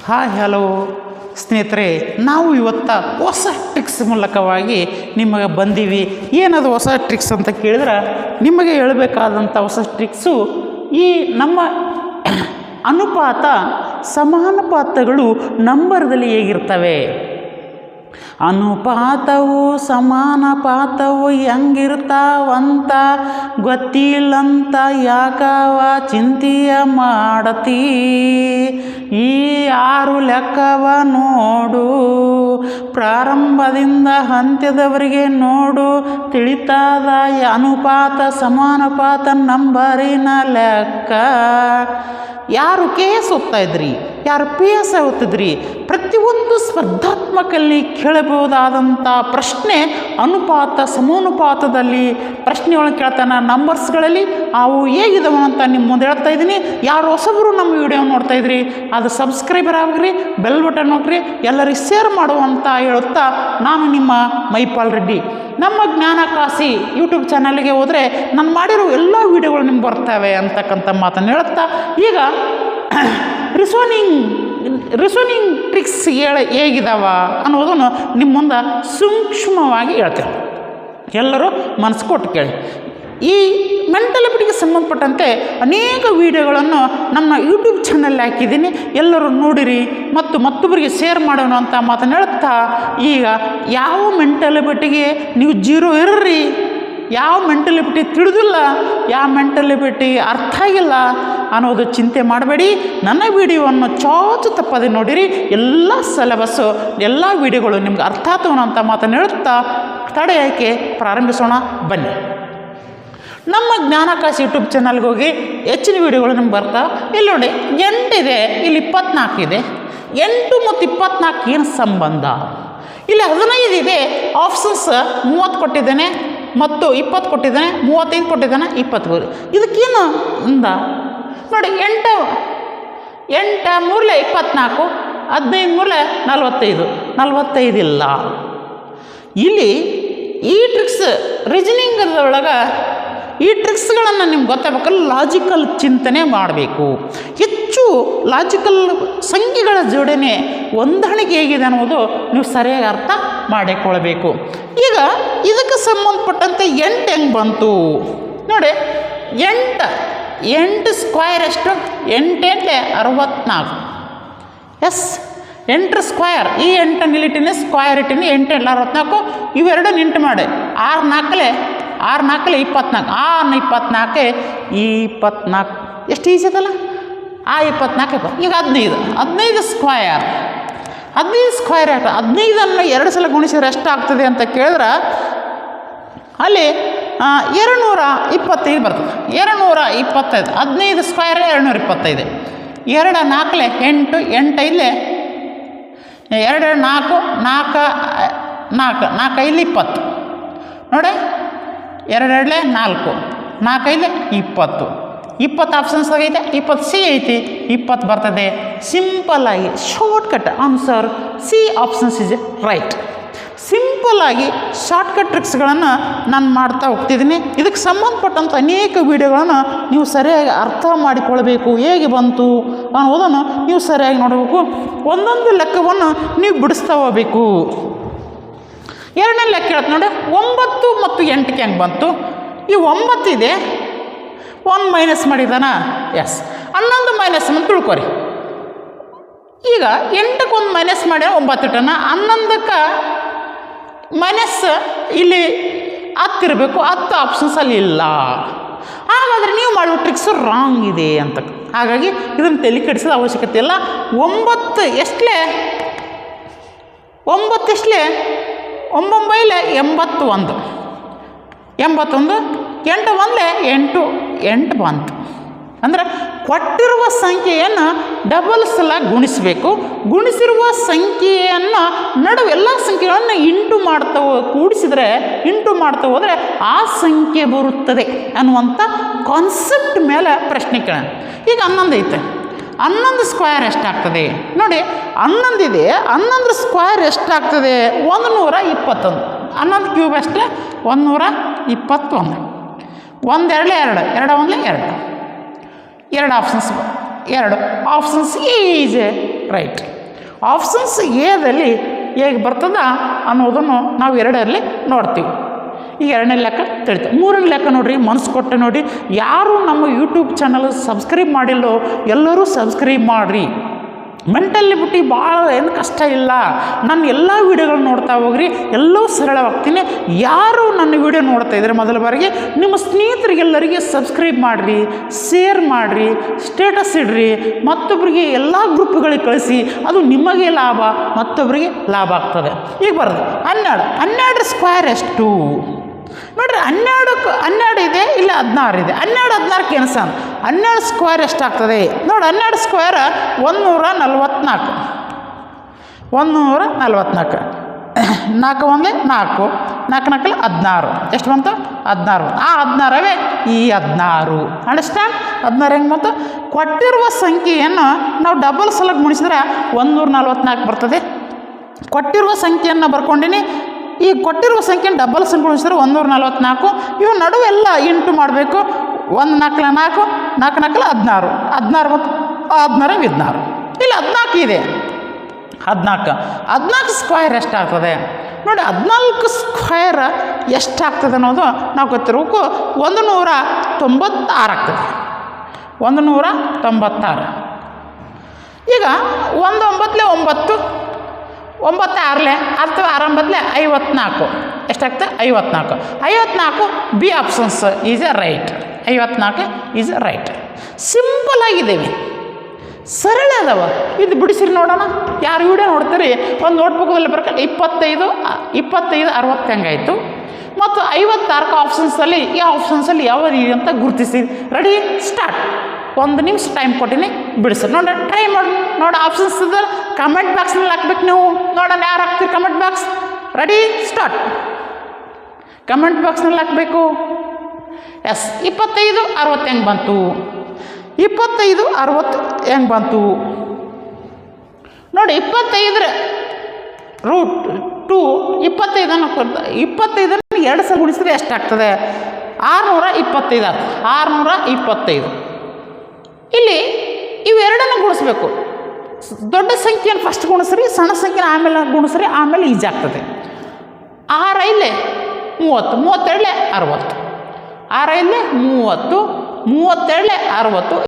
Hi hello ಸ್ನೇಹಿತರೆ, ನಾವು ಇವತ್ತು ಹೊಸ ಟ್ರಿಕ್ಸ್ ಮೂಲಕವಾಗಿ ನಿಮಗೆ ಬಂದೀವಿ. ಏನದು ಹೊಸ ಟ್ರಿಕ್ಸ್ ಅಂತ ಕೇಳಿದ್ರೆ, ನಿಮಗೆ ಹೇಳಬೇಕಾದಂಥ ಹೊಸ ಟ್ರಿಕ್ಸು ಈ ನಮ್ಮ ಅನುಪಾತ ಸಮಾನುಪಾತಗಳು ನಂಬರ್ದಲ್ಲಿ ಹೇಗಿರ್ತವೆ, ಅನುಪಾತವು ಸಮಾನುಪಾತವು ಹೆಂಗಿರ್ತಾವಂತ ಗೊತ್ತಿಲ್ಲಂತ ಯಾಕವ ಚಿಂತೆಯ ಮಾಡತಿ, ಈ 6 ಲೆಕ್ಕವ ನೋಡು ಪ್ರಾರಂಭದಿಂದ ಅಂತ್ಯದವರೆಗೆ ನೋಡು, ತಿಳಿತಾದ ಅನುಪಾತ ಸಮಾನುಪಾತ ನಂಬರಿನ ಲೆಕ್ಕ. ಯಾರು KS ಓದ್ತಾ ಇದ್ರಿ, ಯಾರು PS ಓದ್ತಿದ್ರಿ, ಪ್ರತಿಯೊಂದು ಸ್ಪರ್ಧಾತ್ಮಕಲ್ಲಿ ಕೇಳಬಹುದಾದಂಥ ಪ್ರಶ್ನೆ ಅನುಪಾತ ಸಮಾನುಪಾತದಲ್ಲಿ ಪ್ರಶ್ನೆಗಳನ್ನು ಕೇಳ್ತಾನೆ. ನಂಬರ್ಸ್ಗಳಲ್ಲಿ ಅವು ಹೇಗಿದಾವೆ ಅಂತ ನಿಮ್ಮ ಮುಂದೆ ಹೇಳ್ತಾ ಇದ್ದೀನಿ. ಯಾರು ಹೊಸಬರು ನಮ್ಮ ವಿಡಿಯೋ ನೋಡ್ತಾ ಇದ್ರಿ, ಅದು ಸಬ್ಸ್ಕ್ರೈಬರ್ ಆಗ್ರಿ, ಬೆಲ್ ಬಟನ್ ನೋಡ್ರಿ, ಎಲ್ಲರಿಗೆ ಶೇರ್ ಮಾಡುವಂತ ಹೇಳುತ್ತಾ ನಾನು ನಿಮ್ಮ ಮೈಪಾಲ್ ರೆಡ್ಡಿ. ನಮ್ಮ ಜ್ಞಾನಕಾಶಿ ಯೂಟ್ಯೂಬ್ ಚಾನಲ್ಗೆ ಹೋದರೆ ನಾನು ಮಾಡಿರೋ ಎಲ್ಲ ವೀಡಿಯೋಗಳು ನಿಮ್ಗೆ ಬರ್ತವೆ ಅಂತಕ್ಕಂಥ ಮಾತನ್ನು ಹೇಳುತ್ತಾ, ಈಗ ರಿಸೋನಿಂಗ್ ಟ್ರಿಕ್ಸ್ ಹೇಗಿದಾವ ಅನ್ನೋದನ್ನು ನಿಮ್ಮ ಮುಂದೆ ಸೂಕ್ಷ್ಮವಾಗಿ ಹೇಳ್ತೇನೆ. ಎಲ್ಲರೂ ಮನಸ್ಸು ಕೊಟ್ಟು ಕೇಳಿ. ಈ ಮೆಂಟಲ್ ಎಬಿಲಿಟಿಗೆ ಸಂಬಂಧಪಟ್ಟಂತೆ ಅನೇಕ ವಿಡಿಯೋಗಳನ್ನು ನಮ್ಮ ಯೂಟ್ಯೂಬ್ ಚಾನಲ್ ಹಾಕಿದ್ದೀನಿ, ಎಲ್ಲರೂ ನೋಡಿರಿ ಮತ್ತು ಮತ್ತೊಬ್ಬರಿಗೆ ಶೇರ್ ಮಾಡೋಣ ಅಂತ ಮಾತನ್ನು ಹೇಳ್ತಾ, ಈಗ ಯಾವ ಮೆಂಟಲ್ ಎಬಿಲಿಟಿಗೆ ನೀವು ಜೀರೋ ಇರ್ರಿ, ಯಾವ ಮೆಂಟಲ್ ಎಬಿಲಿಟಿ ತಿಳಿದಿಲ್ಲ, ಯಾವ ಮೆಂಟಲ್ ಎಬಿಲಿಟಿ ಅರ್ಥ ಆಗಿಲ್ಲ ಅನ್ನೋದು ಚಿಂತೆ ಮಾಡಬೇಡಿ. ನನ್ನ ವಿಡಿಯೋವನ್ನು ಚಾಚು ತಪ್ಪದೆ ನೋಡಿರಿ. ಎಲ್ಲ ಸಿಲೆಬಸ್ಸು ಎಲ್ಲ ವಿಡಿಯೋಗಳು ನಿಮ್ಗೆ ಅರ್ಥ ಆಗ್ತವನ ಅಂತ ಮಾತನ್ನು ಹೇಳುತ್ತಾ ತಡೆಯೋಕ್ಕೆ ಪ್ರಾರಂಭಿಸೋಣ ಬನ್ನಿ. ನಮ್ಮ ಜ್ಞಾನಕಾಶಿ ಯೂಟ್ಯೂಬ್ ಚಾನಲ್ಗೆ ಹೋಗಿ ಹೆಚ್ಚಿನ ವೀಡಿಯೋಗಳು ನಿಮ್ಗೆ ಬರ್ತಾವೆ. ಇಲ್ಲಿ ನೋಡಿ 8 ಇದೆ, ಇಲ್ಲಿ 24 ಇದೆ. 8 ಮತ್ತು 24 ಏನು ಸಂಬಂಧ? ಇಲ್ಲಿ 15 ಇದೆ, ಆಪ್ಷನ್ಸ್ 30 ಕೊಟ್ಟಿದ್ದೇನೆ ಮತ್ತು 20 ಕೊಟ್ಟಿದ್ದಾನೆ, 35 ಕೊಟ್ಟಿದ್ದಾನೆ, 20. ಇದಕ್ಕೇನು ಅಂದ ನೋಡಿ. 8 3 24, 15 3 45, 45 ಇಲ್ಲ. ಇಲ್ಲಿ ಈ ಟ್ರಿಕ್ಸ್ ರೀಸನಿಂಗ್ ಒಳಗೆ ಈ ಟ್ರಿಕ್ಸ್ಗಳನ್ನು ನಿಮ್ಗೆ ಗೊತ್ತಾಗಬೇಕಲ್ಲ, ಲಾಜಿಕಲ್ ಚಿಂತನೆ ಮಾಡಬೇಕು. ಹೆಚ್ಚು ಲಾಜಿಕಲ್ ಸಂಖ್ಯೆಗಳ ಜೋಡಣೆ ಹೊಂದಾಣಿಕೆ ಹೇಗಿದೆ ಅನ್ನೋದು ನೀವು ಸರಿಯಾಗಿ ಅರ್ಥ ಮಾಡಿಕೊಳ್ಬೇಕು. ಈಗ ಇದಕ್ಕೆ ಸಂಬಂಧಪಟ್ಟಂತೆ 8 ಹೆಂಗೆ ಬಂತು ನೋಡಿ. 8 ಸ್ಕ್ವೈರ್ ಎಷ್ಟು? 8 64. Yes, 8 square. ಈ 8 ಇಲ್ಲಿಟ್ಟಿನಿ, ಸ್ಕ್ವೈರ್ ಇಟ್ಟಿನಿ, 8 64. ಇವೆರಡನ್ನು ಇಂಟು ಮಾಡಿ 6 4 24 6 24 24. ಎಷ್ಟು ಈಸಿ ಅದಲ್ಲ? 24. ಈಗ 15 ಸ್ಕ್ವಯರ್. 15 ಸ್ಕ್ವಯರ್ ಆಯ್ತು. 15ಅನ್ನು 2 ಸಲ ಗುಣಿಸಿದ್ರೆ ಎಷ್ಟಾಗ್ತದೆ ಅಂತ ಕೇಳಿದ್ರೆ ಅಲ್ಲಿ 225 ಬರ್ತದೆ. 225. 15 ಸ್ಕ್ವಯರ್ 225. 2 4 8, 8 5 2 4 4 4 4 5 20 ನೋಡಿ. 2 2 4 4 5 20. 20 ಆಪ್ಷನ್ಸ್ ಆಗೈತೆ, 20 ಸಿ ಐತಿ, 20 ಬರ್ತದೆ. ಸಿಂಪಲ್ಲಾಗಿ shortcut answer C options is right. ಸಿಂಪಲ್ಲಾಗಿ ಶಾರ್ಟ್ಕಟ್ ಟ್ರಿಕ್ಸ್ಗಳನ್ನು ನಾನು ಮಾಡ್ತಾ ಹೋಗ್ತಿದ್ದೀನಿ. ಇದಕ್ಕೆ ಸಂಬಂಧಪಟ್ಟಂಥ ಅನೇಕ ವಿಡಿಯೋಗಳನ್ನು ನೀವು ಸರಿಯಾಗಿ ಅರ್ಥ ಮಾಡಿಕೊಳ್ಬೇಕು. ಹೇಗೆ ಬಂತು ಅನ್ನೋದನ್ನು ನೀವು ಸರಿಯಾಗಿ ನೋಡಬೇಕು. ಒಂದೊಂದು ಲೆಕ್ಕವನ್ನು ನೀವು ಬಿಡಿಸ್ತಾ ಹೋಗಬೇಕು. 2ನೇ ಲೆಕ್ಕ ಹೇಳ್ತು ನೋಡಿ. 9 ಮತ್ತು 8ಕ್ಕೆ ಹೆಂಗೆ ಬಂತು? ಈ 9 ಇದೆ, 1 ಮೈನಸ್ ಮಾಡಿದಾನ. ಎಸ್, 11 ಮೈನಸ್ ಅಂತ ತಿಳ್ಕೊರಿ. ಈಗ 8ಕ್ಕೆ 1 ಮೈನಸ್ ಮಾಡಿ 9 ಇಟ್ಟನ. 11ಕ್ಕೆ ಮೈನಸ್ ಇಲ್ಲಿ 10 ಇರಬೇಕು, 10 ಆಪ್ಷನ್ಸ್ ಅಲ್ಲಿ ಇಲ್ಲ. ಹಾಗಾದರೆ ನೀವು ಮಾಡುವ ಟ್ರಿಕ್ಸು ರಾಂಗ್ ಇದೆ ಅಂತ. ಹಾಗಾಗಿ ಇದನ್ನು ತಲೆ ಕೆಡಿಸೋದ ಅವಶ್ಯಕತೆ ಇಲ್ಲ. 9 ಎಷ್ಟಲೇ? 9 ಎಷ್ಟಲೇ? 9 81. 81 8 1 8 ಬಂತು. ಅಂದರೆ ಕೊಟ್ಟಿರುವ ಸಂಖ್ಯೆಯನ್ನು ಡಬಲ್ ಸಲ ಗುಣಿಸಬೇಕು. ಗುಣಿಸಿರುವ ಸಂಖ್ಯೆಯನ್ನು ನಡುವೆ ಎಲ್ಲ ಸಂಖ್ಯೆಗಳನ್ನು ಕೂಡಿಸಿದರೆ ಇಂಟು ಮಾಡ್ತಾ ಹೋದರೆ ಆ ಸಂಖ್ಯೆ ಬರುತ್ತದೆ ಅನ್ನುವಂಥ ಕಾನ್ಸೆಪ್ಟ್ ಮೇಲೆ ಪ್ರಶ್ನೆ ಕೇಳೋಣ. ಈಗ 11 ಐತೆ, 11 ಸ್ಕ್ವಯರ್ ಎಷ್ಟಾಗ್ತದೆ ನೋಡಿ. 11 ಇದೆ, 11 ಸ್ಕ್ವಯರ್ ಎಷ್ಟಾಗ್ತದೆ? 121. 11 ಕ್ಯೂಬ್ ಅಷ್ಟೇ 121. 1 2 2 2 1 2. 2 ಆಪ್ಷನ್ಸ್ ಈಸ್ ರೈಟ್. ಆಪ್ಷನ್ಸ್ ಎದಲ್ಲಿ ಹೇಗೆ ಬರ್ತದ ಅನ್ನೋದನ್ನು ನಾವು ಎರಡರಲ್ಲಿ ನೋಡ್ತೀವಿ. ಈಗ ಎರಡನೇ ಲೆಕ್ಕ ತಿಳಿತು. ಮೂರನೇ ಲೆಕ್ಕ ನೋಡಿರಿ, ಮನಸ್ಸು ಕೊಟ್ಟು ನೋಡಿ. ಯಾರು ನಮ್ಮ ಯೂಟ್ಯೂಬ್ ಚಾನಲ್ ಸಬ್ಸ್ಕ್ರೈಬ್ ಮಾಡಿಲ್ಲೋ ಎಲ್ಲರೂ ಸಬ್ಸ್ಕ್ರೈಬ್ ಮಾಡಿರಿ. ಮೆಂಟಲಿಬಿಟಿ ಭಾಳ ಏನು ಕಷ್ಟ ಇಲ್ಲ. ನನ್ನ ಎಲ್ಲ ವೀಡಿಯೋಗಳು ನೋಡ್ತಾ ಹೋಗ್ರಿ, ಎಲ್ಲವೂ ಸರಳವಾಗ್ತೀನಿ. ಯಾರು ನನ್ನ ವೀಡಿಯೋ ನೋಡ್ತಾ ಇದ್ದಾರೆ ಮೊದಲ ಬಾರಿಗೆ, ನಿಮ್ಮ ಸ್ನೇಹಿತರಿಗೆಲ್ಲರಿಗೆ ಸಬ್ಸ್ಕ್ರೈಬ್ ಮಾಡಿರಿ, ಶೇರ್ ಮಾಡಿರಿ, ಸ್ಟೇಟಸ್ ಇಡ್ರಿ, ಮತ್ತೊಬ್ಬರಿಗೆ ಎಲ್ಲ ಗ್ರೂಪ್ಗಳಿಗೆ ಕಳಿಸಿ. ಅದು ನಿಮಗೆ ಲಾಭ, ಮತ್ತೊಬ್ಬರಿಗೆ ಲಾಭ ಆಗ್ತದೆ. ಈಗ ಬರೋದು 12 ಸ್ಕ್ವೇರ್ ಎಷ್ಟು ನೋಡಿರಿ. 12 ಇದೆ, ಇಲ್ಲ 16 ಇದೆ. 12 ಕೆನ್ಸ 12 ಸ್ಕ್ವೇರ್ ಎಷ್ಟಾಗ್ತದೆ ನೋಡಿ. 12 ಸ್ಕ್ವೇರ್ 144. 144. 4 1 4, 4 4 16. ಎಷ್ಟು ಬಂತು? 16. ಆ 16ವೇ ಈ 16. ಅಂಡರ್ಸ್ಟ್ಯಾಂಡ್? 16 ಹೆಂಗೆ ಬಂತು? ಕೊಟ್ಟಿರುವ ಸಂಖ್ಯೆಯನ್ನು ನಾವು ಡಬಲ್ ಸಲಗ್ ಗುಣಿಸಿದ್ರೆ 144 ಬರ್ತದೆ. ಕೊಟ್ಟಿರುವ ಸಂಖ್ಯೆಯನ್ನು ಬರ್ಕೊಂಡಿನಿ. ಈ ಕೊಟ್ಟಿರುವ ಸಂಖ್ಯೆಯನ್ನು ಡಬಲ್ ಗುಣಿಸಿದ್ರೆ 144. ಇವು ನಡುವೆಲ್ಲ ಇಂಟು ಮಾಡಬೇಕು. 1 4 4, 4 4 16. 16 ಮತ್ತು 16 16. ಇಲ್ಲಿ 14 ಇದೆ. 14 ಸ್ಕ್ವೇರ್ ಎಷ್ಟಾಗ್ತದೆ ನೋಡಿ. 14 ಸ್ಕ್ವೇರ್ ಎಷ್ಟಾಗ್ತದೆ ಅನ್ನೋದು ನಾವು ಗೊತ್ತಿರಬೇಕು. 196 ಆಗ್ತದೆ. 196. ಈಗ 1 9 9, 9 6 ಅಥವಾ 6 54. ಎಷ್ಟಾಗ್ತದೆ? 54. 54 B options is A right. 54 is A right. Simple ಆಗಿದ್ದೇವೆ, ಸರಳ ಅದಾವ. ಇದು ಬಿಡಿಸಿರಿ ನೋಡೋಣ. ಯಾರು ವಿಡಿಯೋ ನೋಡ್ತೀರಿ ಒಂದು ನೋಟ್ಬುಕ್ದಲ್ಲಿ ಬರ್ಕೊಂಡು 25 60 ಹೆಂಗಾಯಿತು ಮತ್ತು 56 ಆಪ್ಷನ್ಸಲ್ಲಿ ಈ ಆಪ್ಷನ್ಸಲ್ಲಿ ಯಾವ ರೀತಿ ಅಂತ ಗುರುತಿಸಿ. Ready, start. 1 ನಿಮಿಷ ಟೈಮ್ ಕೊಟ್ಟಿನಿ, ಬಿಡಿಸಿ ನೋಡ. ಟ್ರೈ ಮಾಡಿ ನೋಡಿ. ಆಪ್ಷನ್ಸ್ ಇದ್ದರೆ ಕಮೆಂಟ್ ಬಾಕ್ಸ್ನಲ್ಲಿ ಹಾಕ್ಬೇಕು ನೀವು. ನೋಡೋಣ ಯಾರು ಹಾಕ್ತೀರಿ comment box. Ready, start. Comment ಬಾಕ್ಸ್ನಲ್ಲಿ ಹಾಕಬೇಕು. ಎಸ್. 25 60 ಹೆಂಗೆ ಬಂತು? 25 60 ಹೆಂಗೆ ಬಂತು ನೋಡಿ. 25 ರೂಟ್ 2 25 2 ಸಲ ಗುಣಿಸಿದ್ರೆ ಎಷ್ಟಾಗ್ತದೆ? 625 ಆಗ್ತದೆ. 625. ಇಲ್ಲಿ ಇವೆರಡನ್ನು ಗುಣಿಸ್ಬೇಕು. ದೊಡ್ಡ ಸಂಖ್ಯೆಯನ್ನು ಫಸ್ಟ್ ಗುಣಿಸ್ರಿ, ಸಣ್ಣ ಸಂಖ್ಯೆನ ಆಮೇಲೆ ಗುಣಿಸ್ರಿ, ಆಮೇಲೆ ಈಜಿ ಆಗ್ತದೆ. 6 5 30, 32 60. 6 5 30, 32 60.